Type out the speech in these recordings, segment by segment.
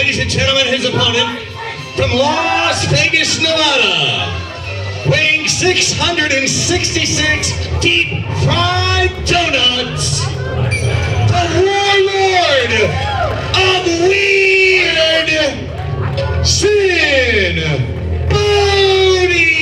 Ladies and gentlemen, his opponent from Las Vegas, Nevada, weighing 666 deep fried donuts, the warlord of weird, Sin Bodie.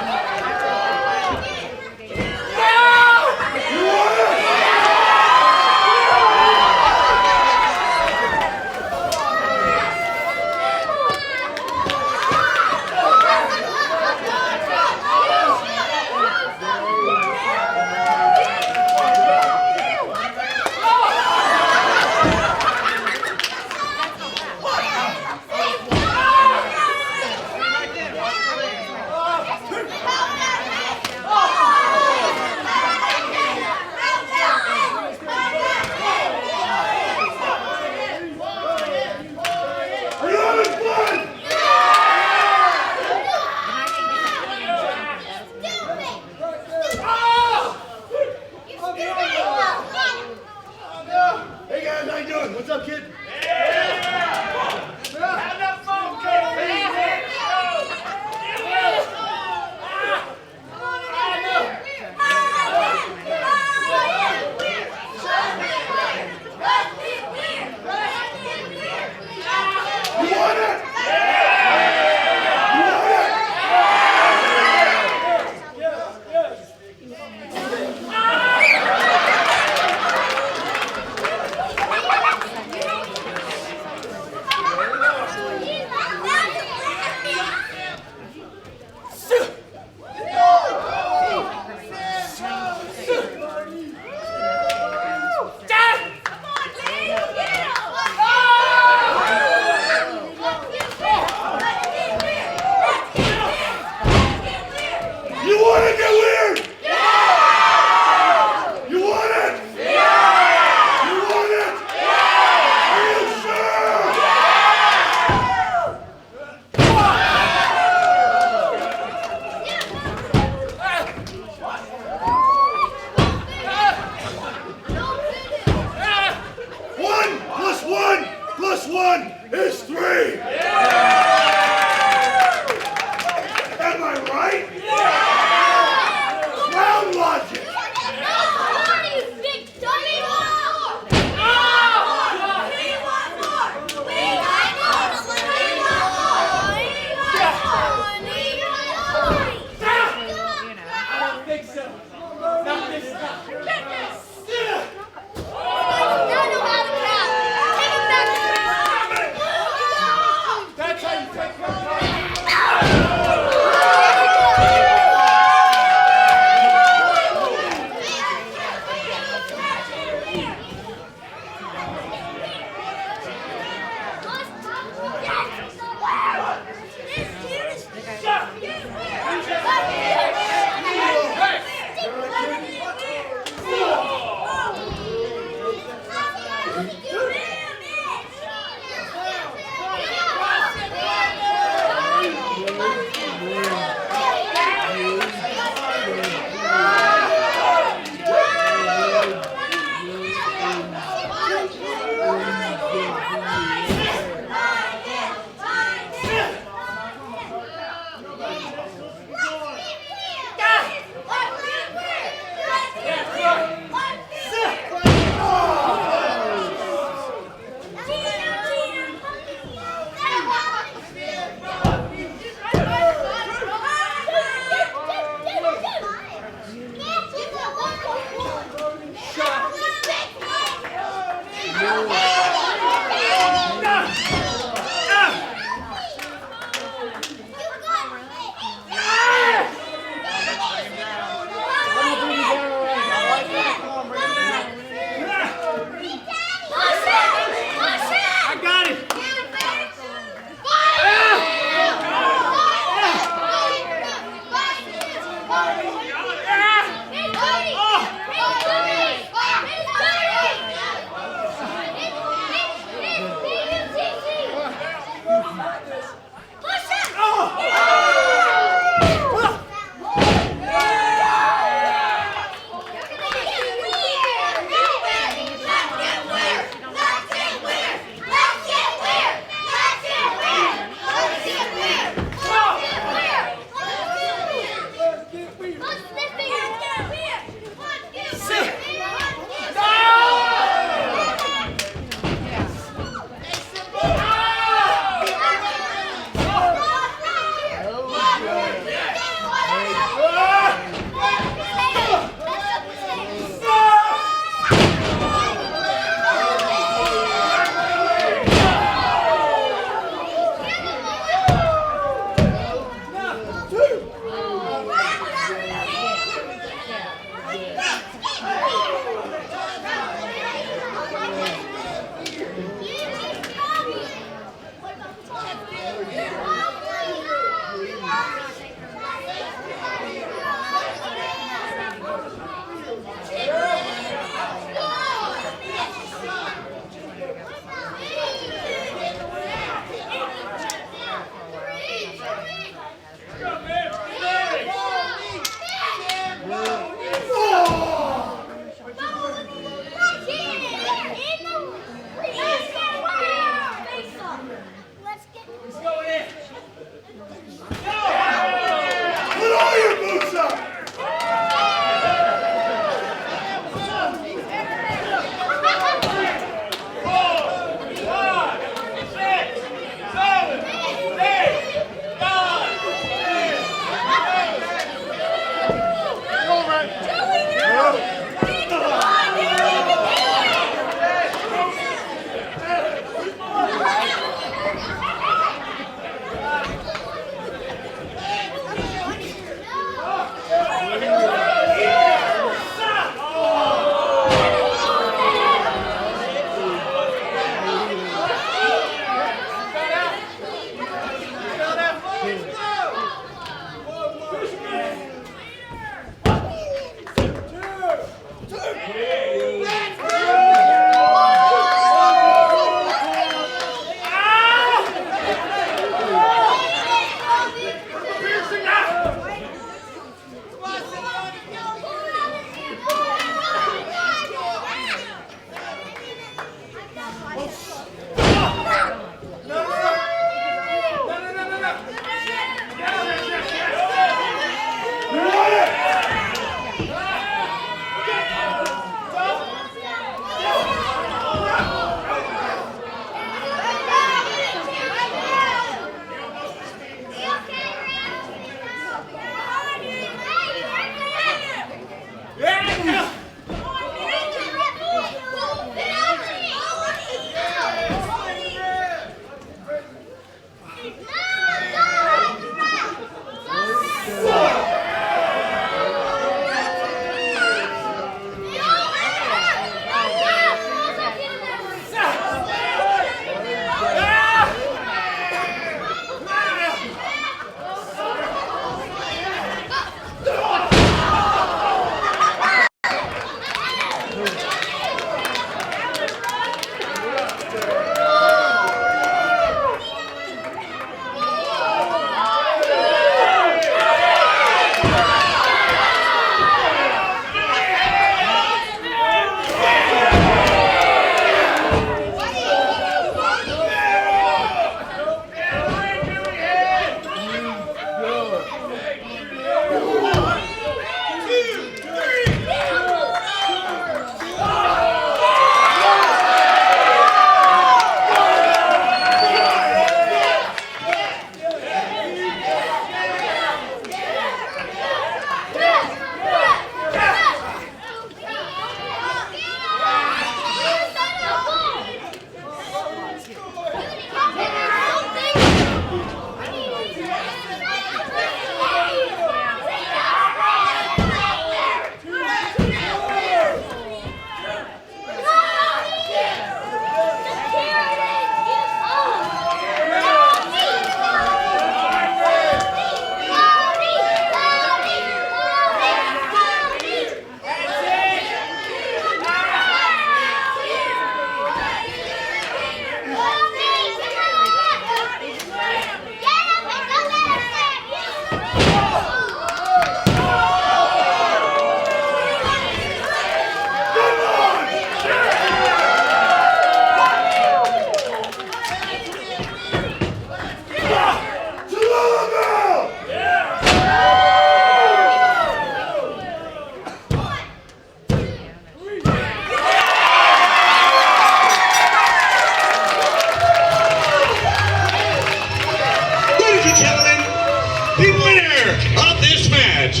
the winner of this match,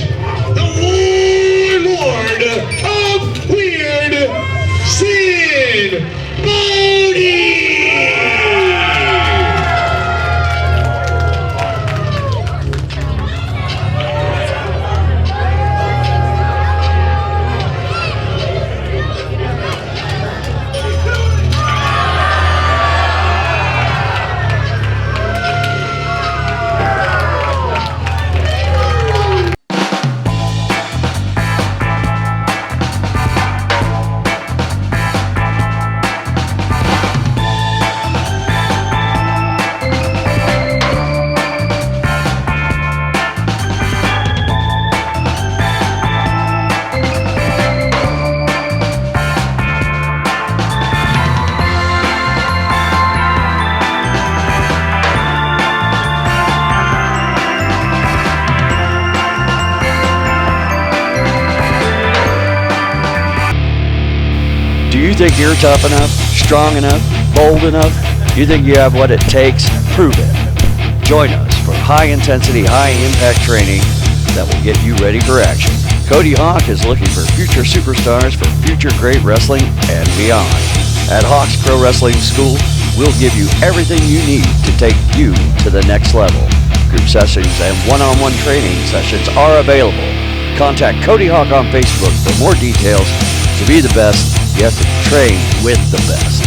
the Warlord of Weird, Sid Bodie! Do you think you're tough enough, strong enough, bold enough? You think you have what it takes? Prove it. Join us for high-intensity, high-impact training that will get you ready for action. Cody Hawk is looking for future superstars for future great wrestling and beyond. At Hawk's Pro Wrestling School, we'll give you everything you need to take you to the next level. Group sessions and one-on-one training sessions are available. Contact Cody Hawk on Facebook for more details. To be the best, you have to train with the best.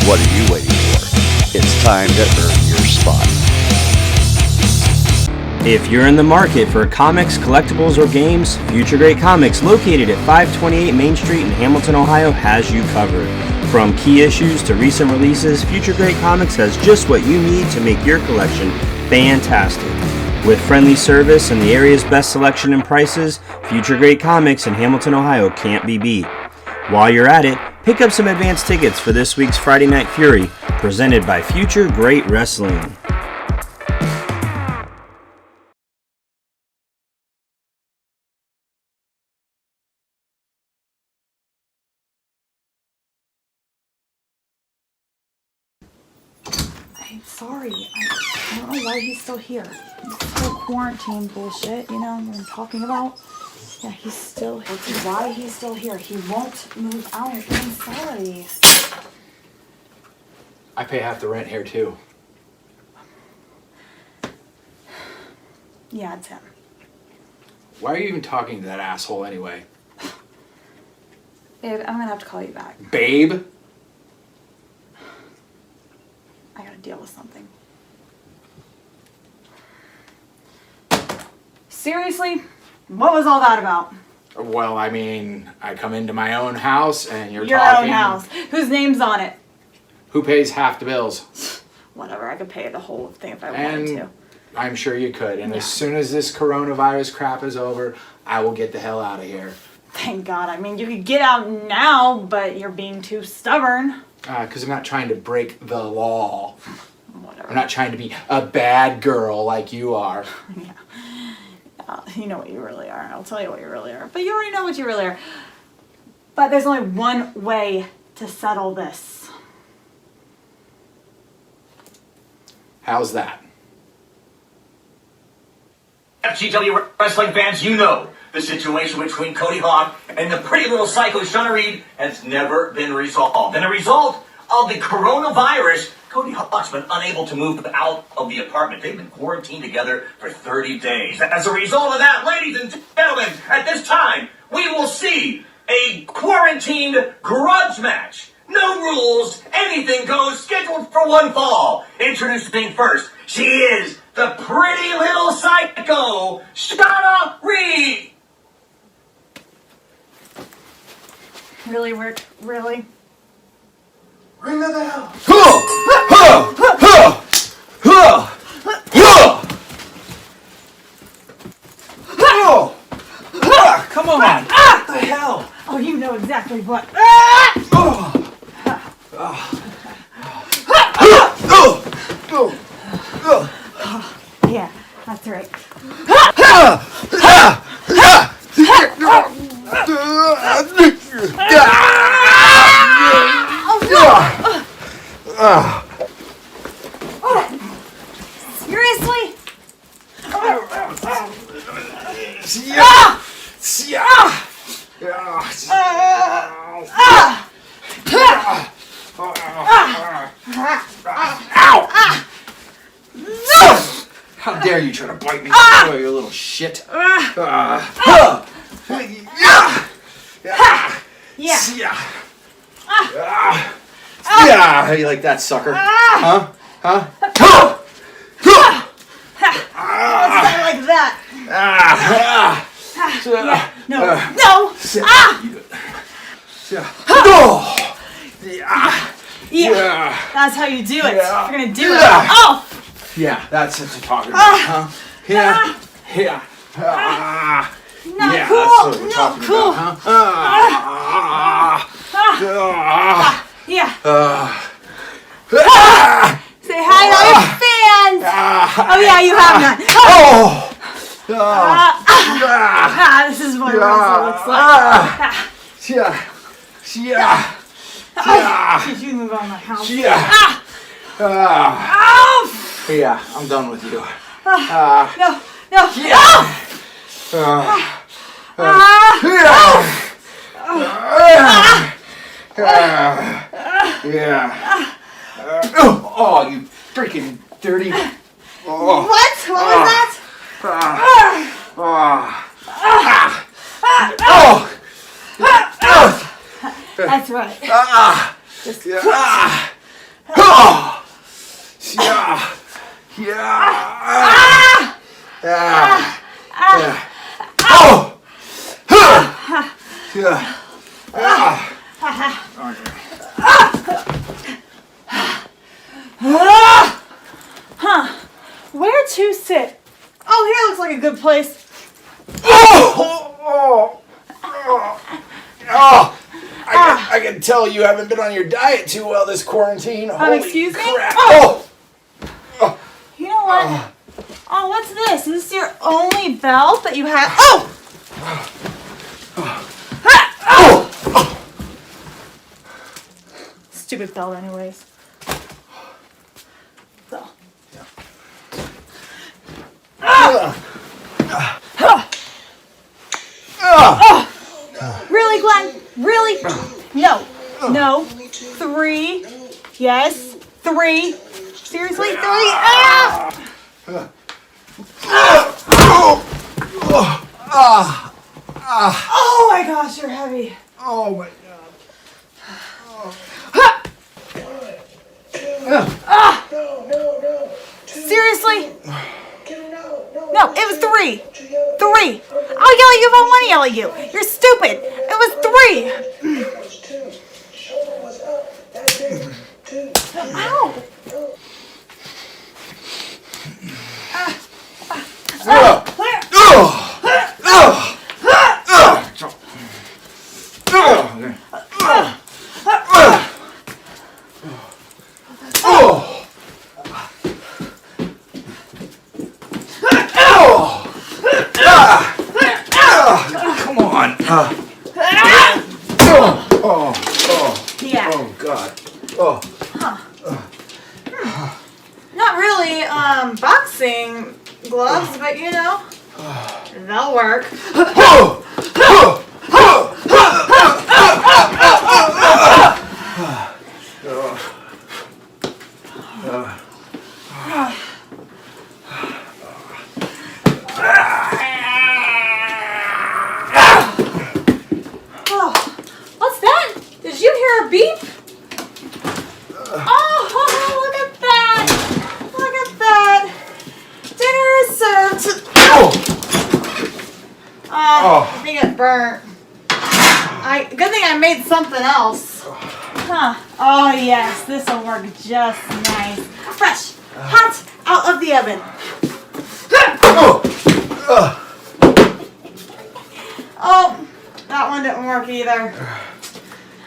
What are you waiting for? It's time to earn your spot. If you're in the market for comics, collectibles, or games, Future Great Comics, located at 528 Main Street in Hamilton, Ohio, has you covered. From key issues to recent releases, Future Great Comics has just what you need to make your collection fantastic. With friendly service and the area's best selection and prices, Future Great Comics in Hamilton, Ohio can't be beat. While you're at it, pick up some advance tickets for this week's Friday Night Fury, presented by Future Great Wrestling. I'm sorry. I don't know why he's still here. It's still quarantine bullshit, you know what I'm talking about? Yeah, he's still here. Why he's still here? He won't move out. I'm sorry. I pay half the rent here too. Yeah, it's him. Why are you even talking to that asshole anyway? Babe, I'm gonna have to call you back. Babe? I gotta deal with something. Seriously? What was all that about? Well, I mean, I come into my own house and you're Your talking... own house. Whose name's on it? Who pays half the bills? Whatever, I could pay the whole thing if I And wanted to. I'm sure you could. And Yeah. as soon as this coronavirus crap is over, I will get the hell out of here. Thank God. I mean, you could get out now, but you're being too stubborn. Because I'm not trying to break the law. Whatever. I'm not trying to be a bad girl like you are. Yeah. You know what you really are. I'll tell you what you really are. But you already know what you really are. But there's only one way to settle this. How's that? FGW wrestling fans, you know the situation between Cody Hawk and the pretty little psycho Shauna Reed has never been resolved. And a result of the coronavirus, Cody Hawk's been unable to move out of the apartment. They've been quarantined together for 30 days. As a result of that, ladies and gentlemen, at this time, we will see a quarantined grudge match. No rules, anything goes, scheduled for one fall. Introducing first, she is the pretty little psycho, Shauna Reed. Really, Rick? Really? Ring the bell. Come on! What the hell? Oh, you know exactly what. Yeah, that's right. Seriously? How dare you try to bite me, oh, you little shit. Yeah, you like that, sucker? Huh? What's that like that? No. Yeah. That's how you do it. You're gonna do it. Oh! Yeah, that's what you're talking about, huh? Yeah. Not Yeah, cool. that's what we're talking cool. about, huh? Yeah. Say hi to all your fans. Oh yeah, you have none. This is what Russell looks like. Did you move out of my house? Yeah, I'm done with you. No. Oh, you freaking dirty. What? What was that? That's right. Where to sit? Oh, here looks like a good place. I can tell you haven't been on your diet too well this quarantine. Holy Excuse me? crap. You know what? Oh, what's this? Is this your only belt that you have? Stupid belt anyways. So. Really, Glenn? Really? No. 3. Yes. 3. Seriously? 3? Oh my gosh, you're heavy. Oh my Seriously? No, it was 3. 3. I'll yell at you if I want to yell at you. You're stupid. It was 3. Ow. Come on. Yeah. Oh God. Not really boxing gloves, but you know, they'll work. What's that? Did you hear a beep? Oh, look at that! Look at that! Dinner is served. I think it burnt. Good thing I made something else. Huh. Oh yes, this will work just nice. Fresh, hot, out of the oven. Oh, that one didn't work either.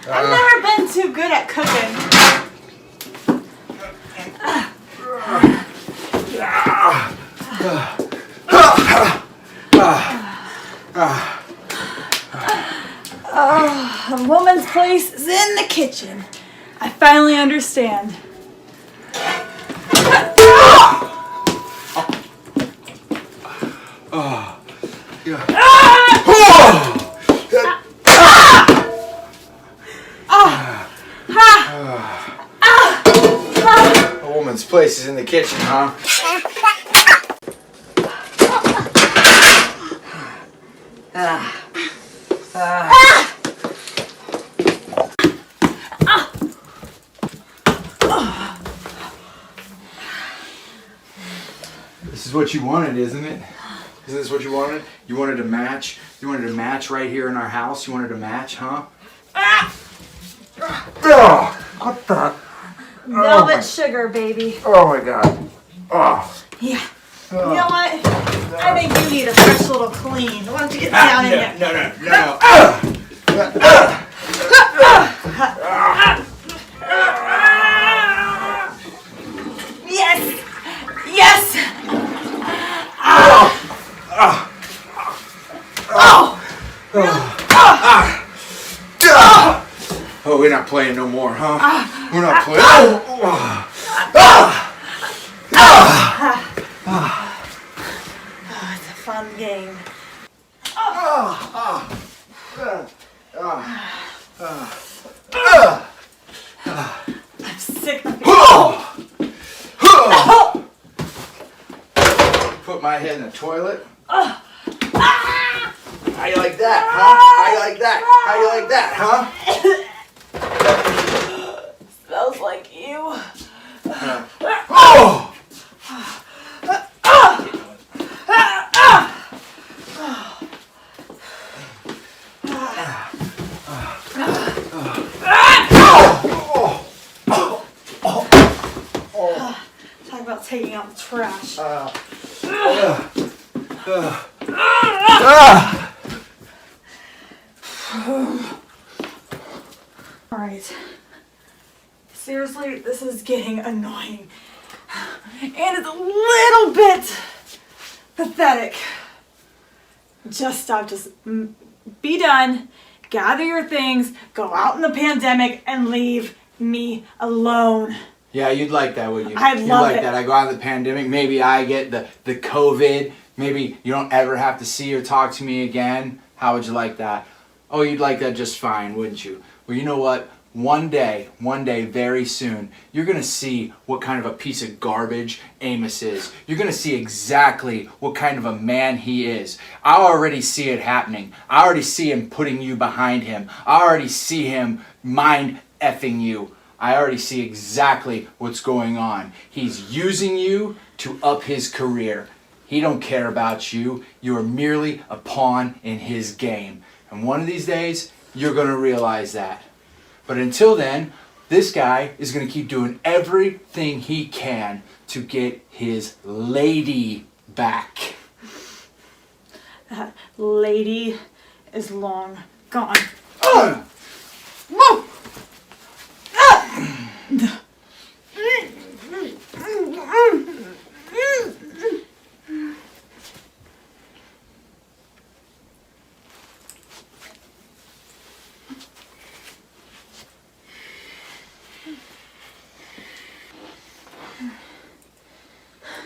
I've never been too good at cooking. A woman's place is in the kitchen. I finally understand. A woman's place is in the kitchen, huh? This is what you wanted, isn't it? Isn't this what you wanted? You wanted to match? You wanted to match right here in our house? You wanted to match, huh? Oh, what the? Velvet sugar, baby. Oh my god. Oh. Yeah. You know what? I think you need a fresh little clean. Why don't you get down in there? No. Yes! Yes! Oh, we're not playing no more, huh? We're not playing. It's a fun game. I'm sick of it. Put my head in the toilet. How you like that, huh? How you like that? How you like that, huh? Smells like you. Oh! Talk about taking out the trash. Alright. Seriously, this is getting annoying. And it's a little bit pathetic. Just stop. Just be done. Gather your things. Go out in the pandemic and leave me alone. Yeah, you'd like that, wouldn't you? I'd You'd love like it. that. I go out in the pandemic. Maybe I get the COVID. Maybe you don't ever have to see or talk to me again. How would you like that? Oh, you'd like that just fine, wouldn't you? Well, you know what? One day, very soon, you're going to see what kind of a piece of garbage Amos is. You're going to see exactly what kind of a man he is. I already see it happening. I already see him putting you behind him. I already see him mind effing you. I already see exactly what's going on. He's using you to up his career. He don't care about you. You are merely a pawn in his game. And one of these days, you're going to realize that. But until then, this guy is going to keep doing everything he can to get his lady back. That lady is long gone.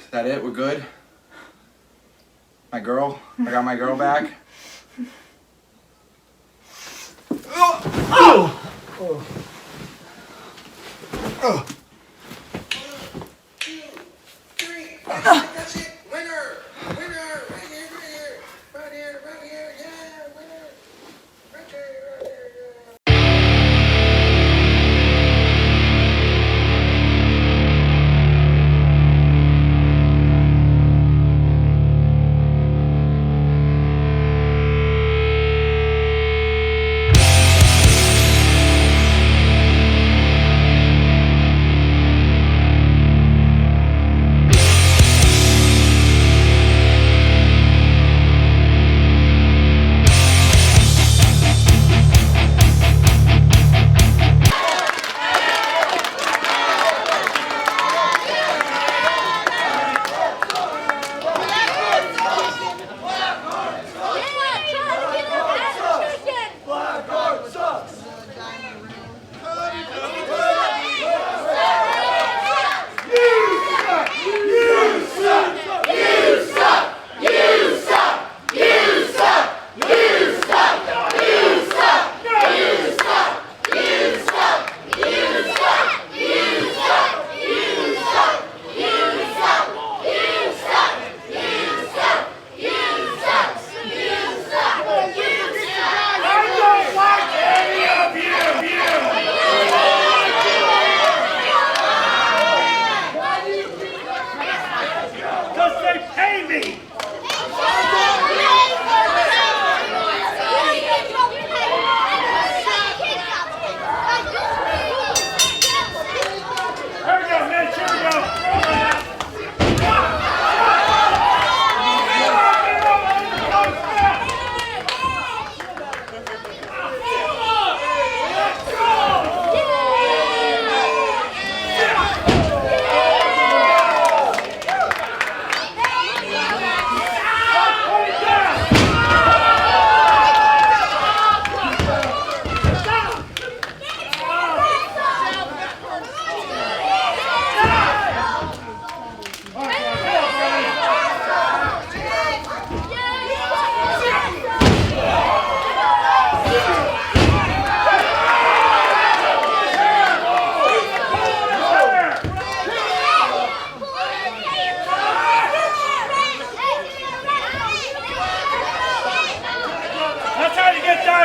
Is that it? We're good? My girl? I got my girl back? That's it. Winner! Right here, yeah, winner! Right here, yeah.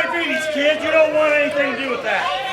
diabetes, kid. You don't want anything to do with that.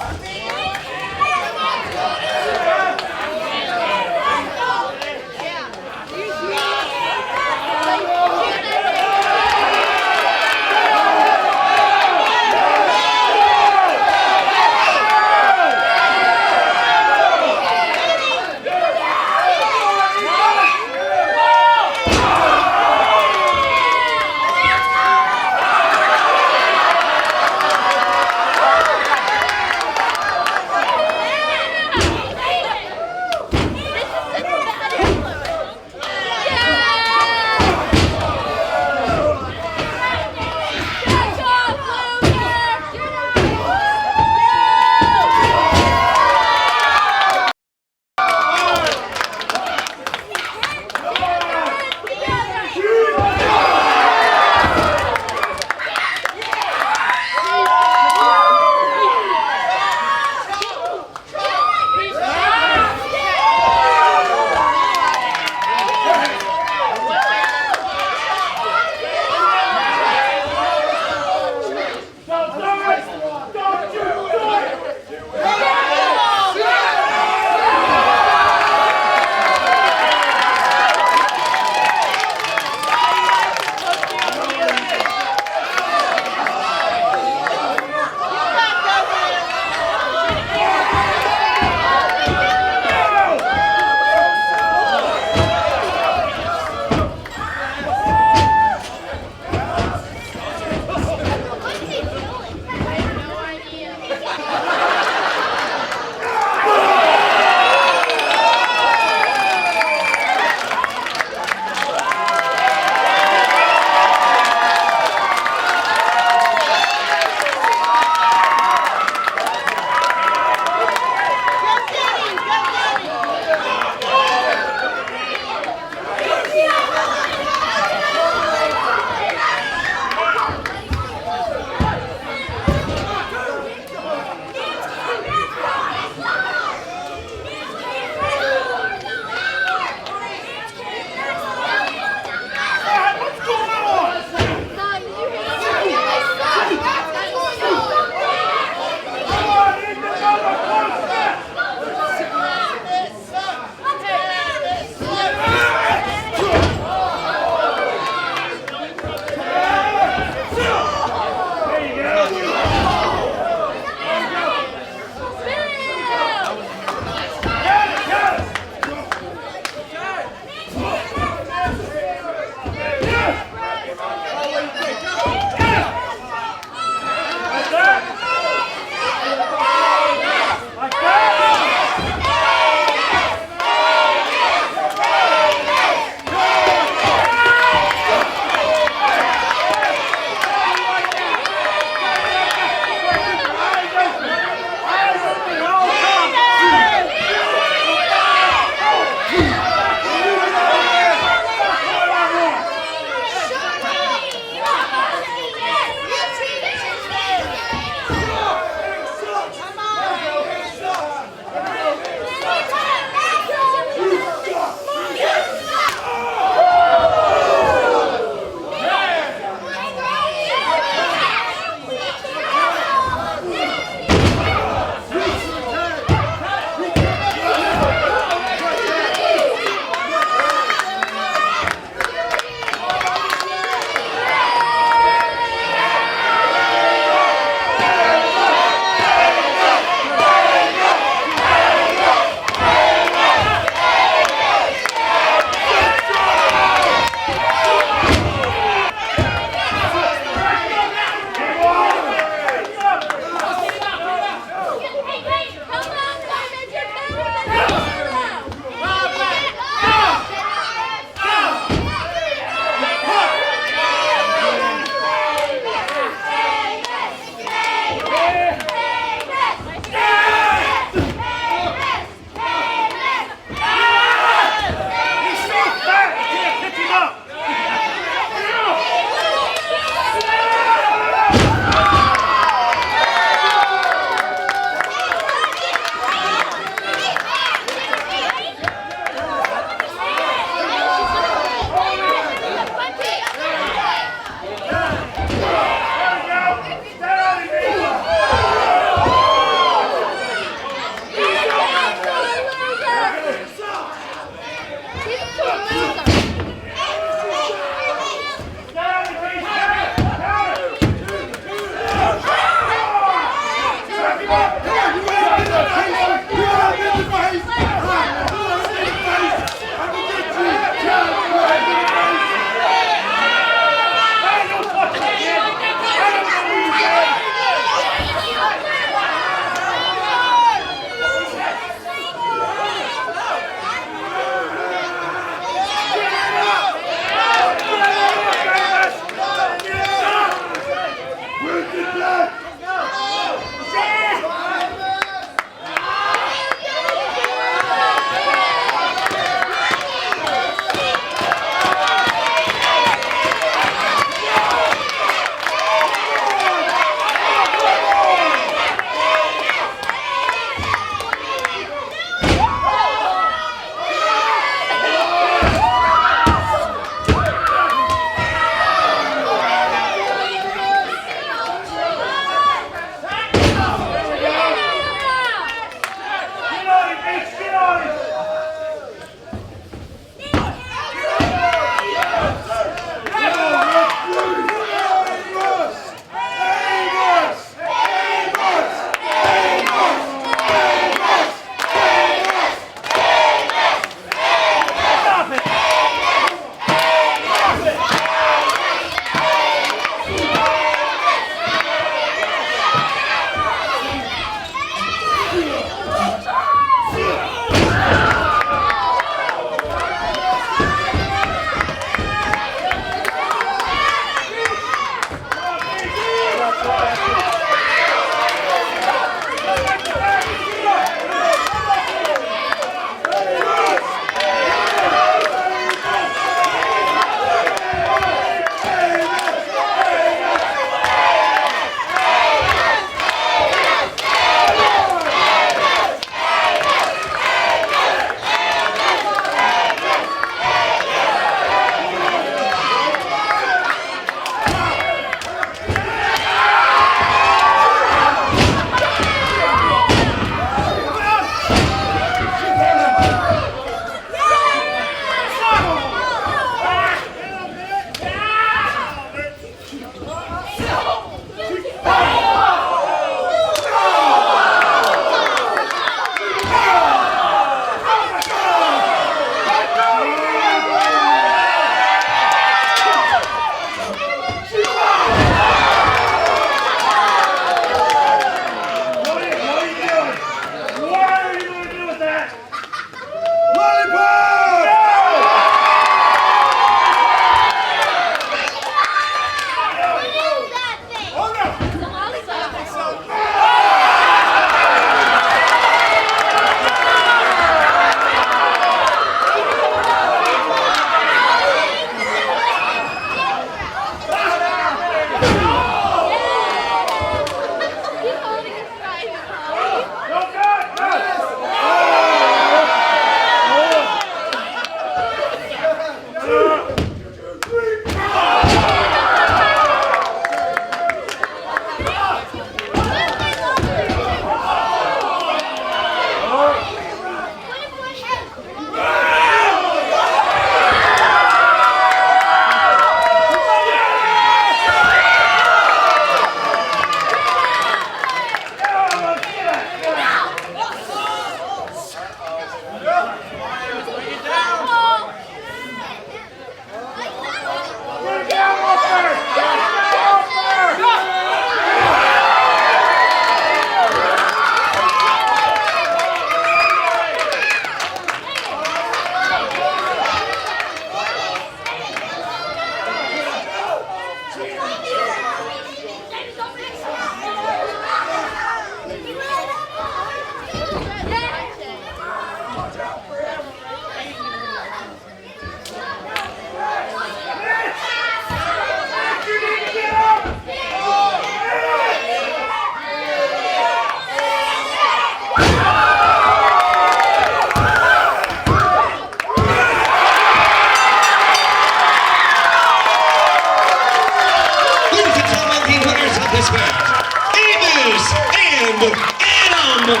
How's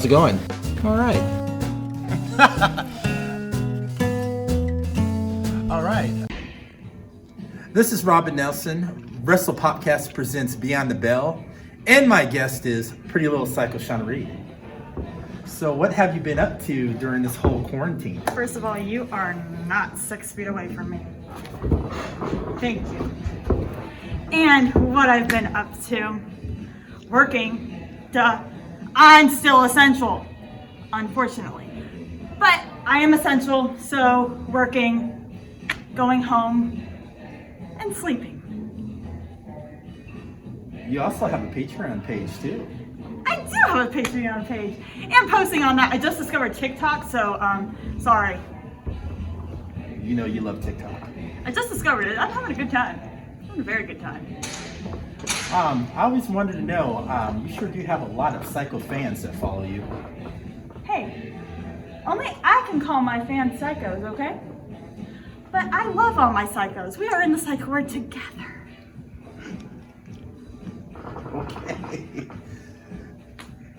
it going? All right. All right. This is Robin Nelson. Wrestle Podcast presents Beyond the Bell, and my guest is Pretty Little Psycho Shauna Reed. So, what have you been up to during this whole quarantine? First of all, you are not 6 feet away from me. Thank you. And what I've been up to, working, duh. I'm still essential, unfortunately. But I am essential, so working, going home, and sleeping. You also have a Patreon page, too. I do have a Patreon page, and posting on that. I just discovered TikTok, so sorry. You know you love TikTok. I just discovered it. I'm having a good time. I'm having a very good time. I always wanted to know, you sure do have a lot of psycho fans that follow you. Hey, only I can call my fans psychos, okay? But I love all my psychos. We are in the psycho word together. Okay.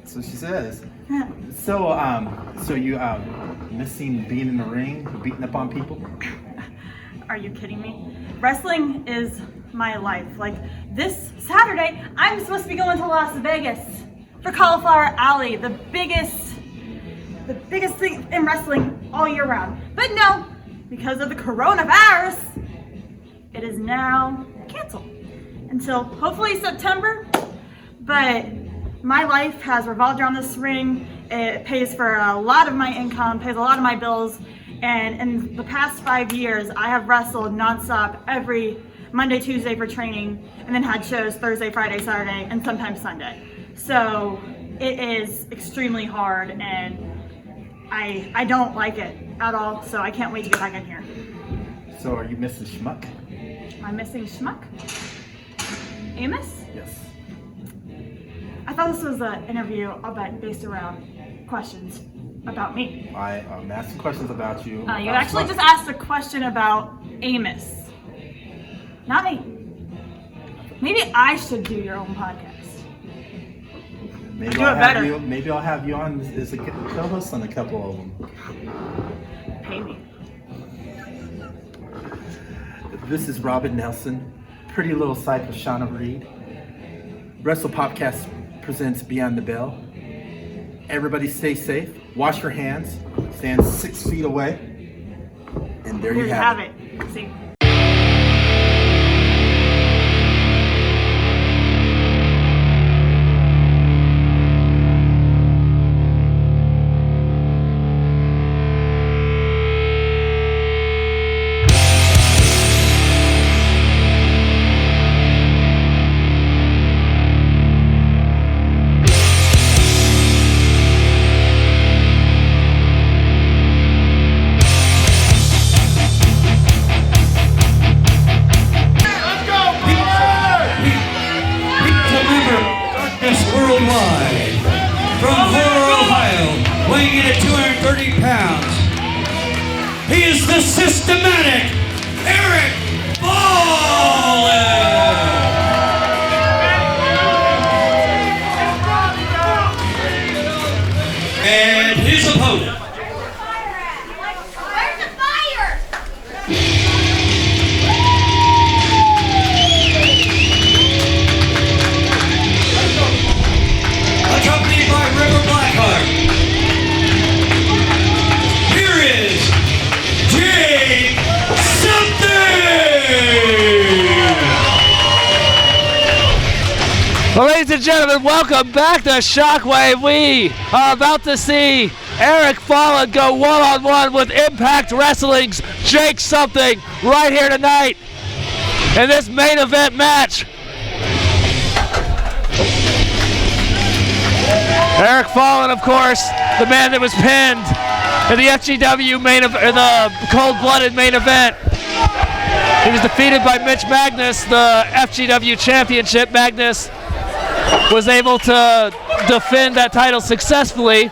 So she says. So you missing being in the ring, beating up on people? Are you kidding me? Wrestling is my life. Like this Saturday, I'm supposed to be going to Las Vegas for Cauliflower Alley, the biggest thing in wrestling all year round. But no, because of the coronavirus, it is now canceled until hopefully September. But my life has revolved around this ring. It pays for a lot of my income, pays a lot of my bills. And in the past 5 years, I have wrestled nonstop every Monday, Tuesday for training, and then had shows Thursday, Friday, Saturday, and sometimes Sunday. So it is extremely hard, and I don't like it at all, so I can't wait to get back in here. So are you missing Schmuck? I'm missing Schmuck? Amos? Yes. I thought this was an interview based around questions about me. I'm asking questions about you. You actually just asked a question about Amos. Not me. Maybe I should do your own podcast. Maybe do it better. Maybe I'll have you on as a co-host on a couple of them. Pay me. This is Robin Nelson, Pretty Little Psycho Shauna Reed. Wrestle Podcast presents Beyond the Bell. Everybody stay safe, wash your hands, stand 6 feet away, and there you have it. See. Worldwide, from Horror, Ohio, weighing in at 230 pounds, he is the systematic Eric Ballin! And his opponent, Where's the fire? accompanied by River Blackheart. Here is Jake Something! Well, ladies and gentlemen, welcome back to Shockwave. We are about to see Eric Ballin go one-on-one with Impact Wrestling's Jake Something right here tonight in this main event match. Eric Ballin, of course, the man that was pinned in the FGW the cold-blooded main event. He was defeated by Mitch Magnus, the FGW Championship. Magnus was able to defend that title successfully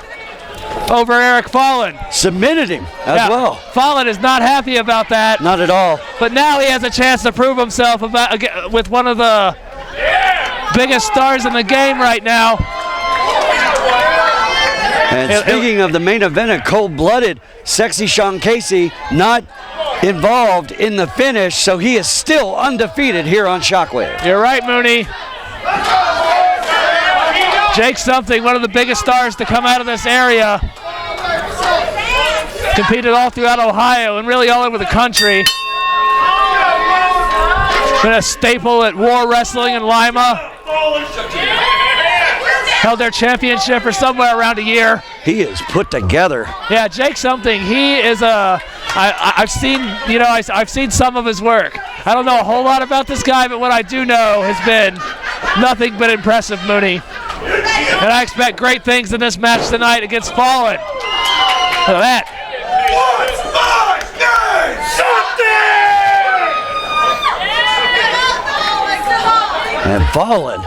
over Eric Fallen. Submitted him as well. Fallen is not happy about that. Not at all. But now he has a chance to prove himself with one of the biggest stars in the game right now. And speaking of the main event, a cold-blooded, sexy Sean Casey not involved in the finish, so he is still undefeated here on Shockwave. You're right, Mooney. Jake Something, one of the biggest stars to come out of this area. Competed all throughout Ohio and really all over the country. Been a staple at War Wrestling in Lima. Held their championship for somewhere around a year. He is put together. Yeah, Jake Something, he is I've seen some of his work. I don't know a whole lot about this guy, but what I do know has been nothing but impressive, Mooney. And I expect great things in this match tonight against Fallen. Look at that. And Fallen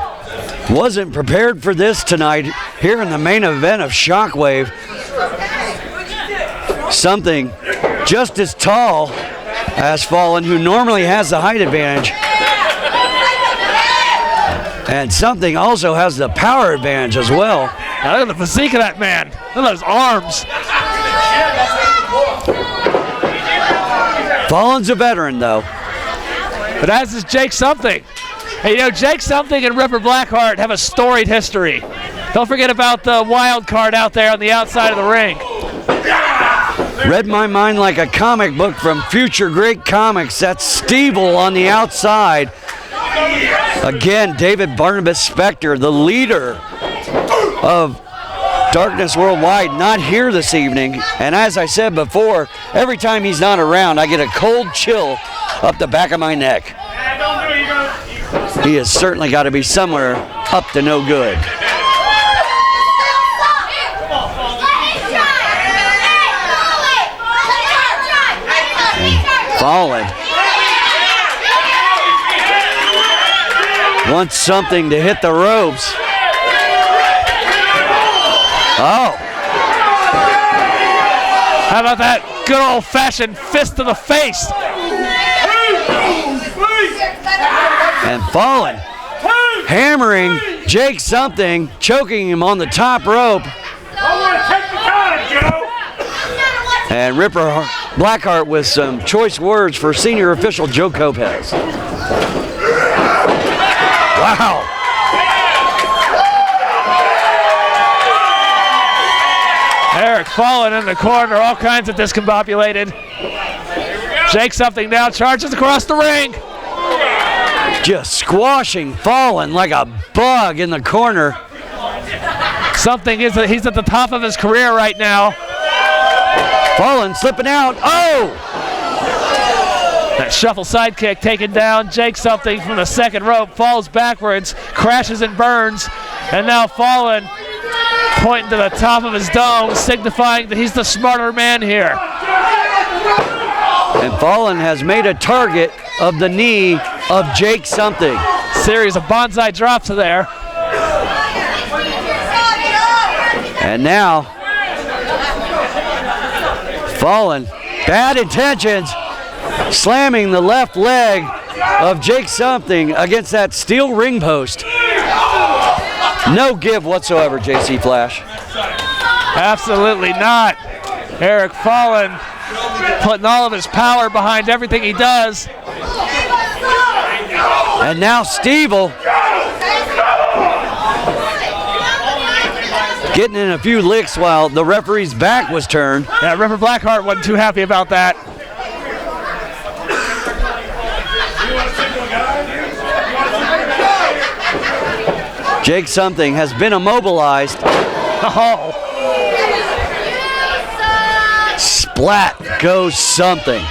wasn't prepared for this tonight here in the main event of Shockwave. Something just as tall as Fallen, who normally has the height advantage. And Something also has the power advantage as well. Now look at the physique of that man. Look at those arms. Fallen's a veteran, though. But as is Jake Something. Hey, you know, Jake Something and Ripper Blackheart have a storied history. Don't forget about the wild card out there on the outside of the ring. Read my mind like a comic book from Future Great Comics. That's Stevel on the outside. Again, David Barnabas Spector, the leader of Darkness Worldwide, not here this evening. And as I said before, every time he's not around, I get a cold chill up the back of my neck. He has certainly got to be somewhere up to no good. Fallen wants Something to hit the ropes. Oh. How about that good old-fashioned fist to the face? And Fallen hammering Jake Something, choking him on the top rope. And Ripper Blackheart with some choice words for senior official Joe Lopez. Wow. Eric Fallen in the corner, all kinds of discombobulated. Jake Something now charges across the ring. Just squashing Fallen like a bug in the corner. Something is he's at the top of his career right now. Fallen slipping out. Oh! That shuffle sidekick taken down. Jake Something from the second rope falls backwards, crashes and burns, and now Fallen pointing to the top of his dome, signifying that he's the smarter man here. And Fallen has made a target of the knee of Jake Something. Series of bonsai drops there. And now, Fallen, bad intentions, slamming the left leg of Jake Something against that steel ring post. No give whatsoever, JC Flash. Absolutely not. Eric Fallen putting all of his power behind everything he does. And now Stevel getting in a few licks while the referee's back was turned. Yeah, Ripper Blackheart wasn't too happy about that. Jake Something has been immobilized. Oh. Splat goes Something.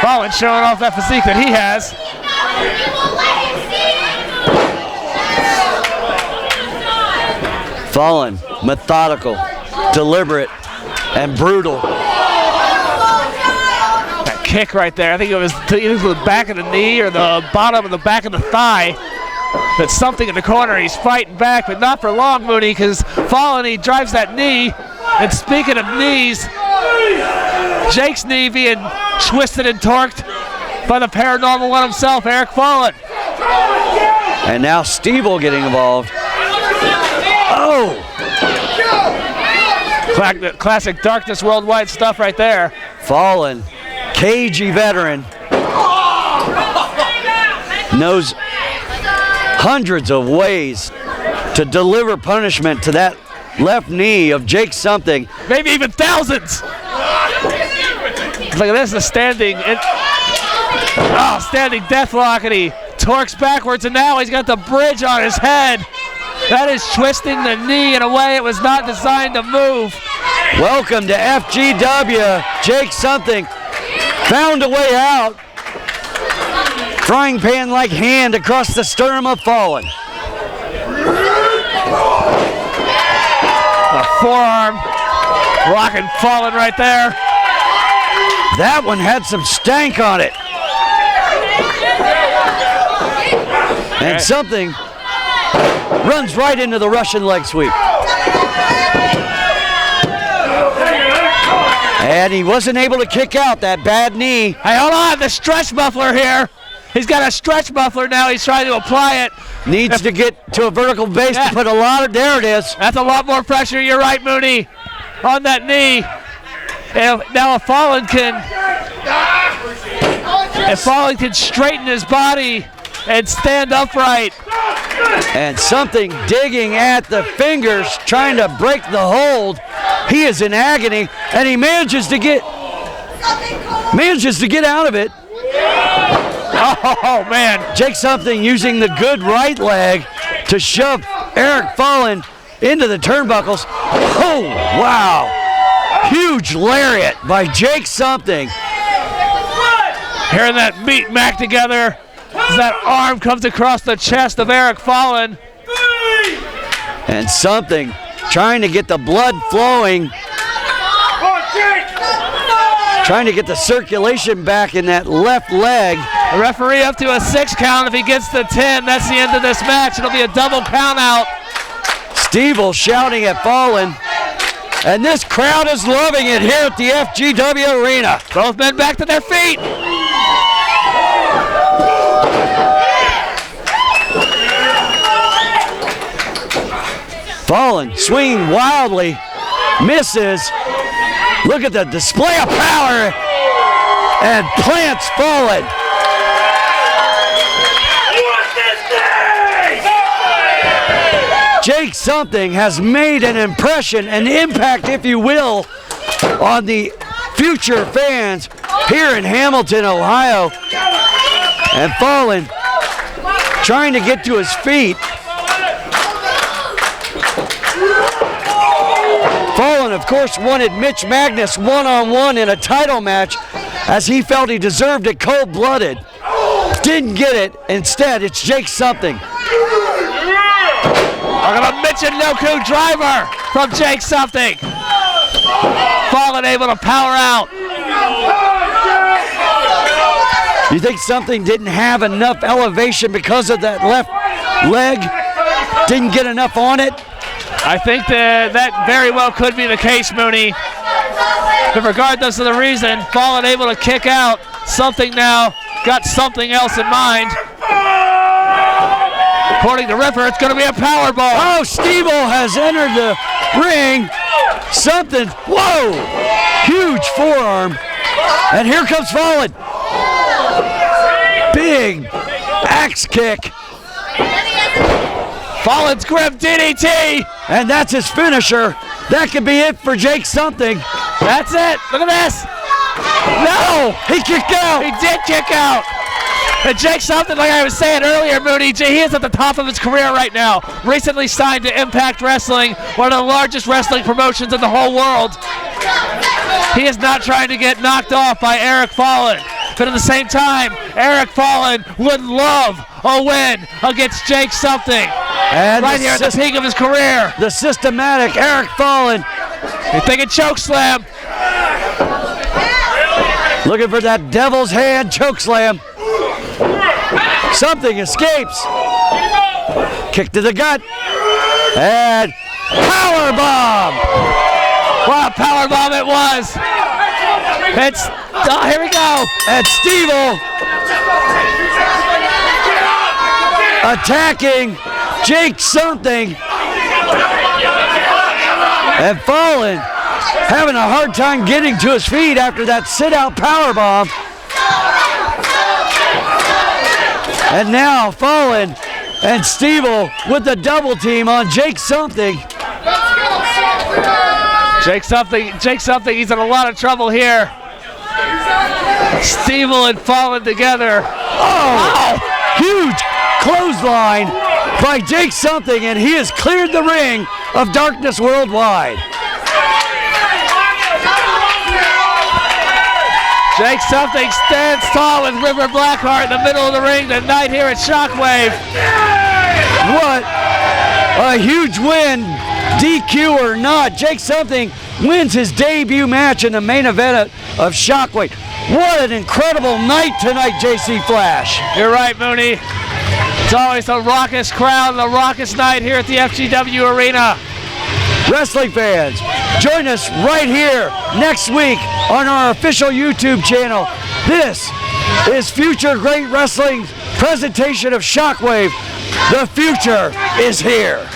Fallen showing off that physique that he has. Fallen, methodical, deliberate, and brutal. That kick right there. I think it was either the back of the knee or the bottom of the back of the thigh. That's something in the corner. He's fighting back, but not for long, Mooney, because Fallon, he drives that knee. And speaking of knees, Jake's knee being twisted and torqued by the paranormal one himself, Eric Fallon. And now Stevel getting involved. Oh! Classic Darkness Worldwide stuff right there. Fallon, cagey veteran, knows hundreds of ways to deliver punishment to that left knee of Jake Something. Maybe even thousands. Look at this, the standing death lock, and he torques backwards, and now he's got the bridge on his head. That is twisting the knee in a way it was not designed to move. Welcome to FGW. Jake Something found a way out. Frying pan like hand across the sternum of Fallon. A forearm rocking Fallon right there. That one had some stank on it. And Something runs right into the Russian leg sweep. And he wasn't able to kick out that bad knee. Hey, hold on, the stretch muffler here. He's got a stretch muffler now. He's trying to apply it. Needs to get to a vertical base to put a lot of, there it is. That's a lot more pressure, you're right, Mooney, on that knee. Now if Fallon can straighten his body and stand upright. And Something digging at the fingers, trying to break the hold. He is in agony, and he manages to get out of it. Oh, man. Jake Something using the good right leg to shove Eric Fallon into the turnbuckles. Oh, wow. Huge lariat by Jake Something. Hearing that meat mac together as that arm comes across the chest of Eric Fallon. And Something trying to get the blood flowing. Trying to get the circulation back in that left leg. The referee up to a 6 count. If he gets the 10, that's the end of this match. It'll be a double count out. Stevel shouting at Fallon. And this crowd is loving it here at the FGW Arena. Both men back to their feet. Fallon swinging wildly, misses. Look at the display of power, and plants Fallon. Jake Something has made an impression, an impact, if you will, on the future fans here in Hamilton, Ohio. And Fallon trying to get to his feet. Fallon, of course, wanted Mitch Magnus one-on-one in a title match as he felt he deserved it cold-blooded. Didn't get it. Instead, it's Jake Something. Look at a Michinoku driver from Jake Something. Fallon able to power out. You think Something didn't have enough elevation because of that left leg? Didn't get enough on it? I think that very well could be the case, Mooney. But regardless of the reason, Fallon able to kick out. Something now got something else in mind. According to Ripper, it's going to be a power ball. Oh, Stevel has entered the ring. Something, whoa, huge forearm. And here comes Fallon. Big axe kick. Fallon's grip DDT. And that's his finisher. That could be it for Jake Something. That's it. Look at this. No. He kicked out. He did kick out. And Jake Something, like I was saying earlier, Mooney, he is at the top of his career right now. Recently signed to Impact Wrestling, one of the largest wrestling promotions in the whole world. He is not trying to get knocked off by Eric Fallon. But at the same time, Eric Fallon would love a win against Jake Something. And right here at the peak of his career. The systematic Eric Fallon. You're thinking choke slam. Looking for that devil's hand chokeslam. Something escapes. Kick to the gut. And power bomb. What a power bomb it was. It's, here we go. And Steve-O attacking Jake something. And Fallen having a hard time getting to his feet after that sit-out power bomb. And now Fallen and Steve-O with the double team on Jake something. Jake something, he's in a lot of trouble here. Steve-O and Fallen together. Oh, huge clothesline by Jake something, and he has cleared the ring of Darkness Worldwide. Jake something stands tall with River Blackheart in the middle of the ring tonight here at Shockwave. What a huge win, DQ or not. Jake something wins his debut match in the main event of Shockwave. What an incredible night tonight, JC Flash. You're right, Mooney. It's always a raucous crowd and a raucous night here at the FGW Arena. Wrestling fans, join us right here next week on our official YouTube channel. This is Future Great Wrestling presentation of Shockwave. The future is here.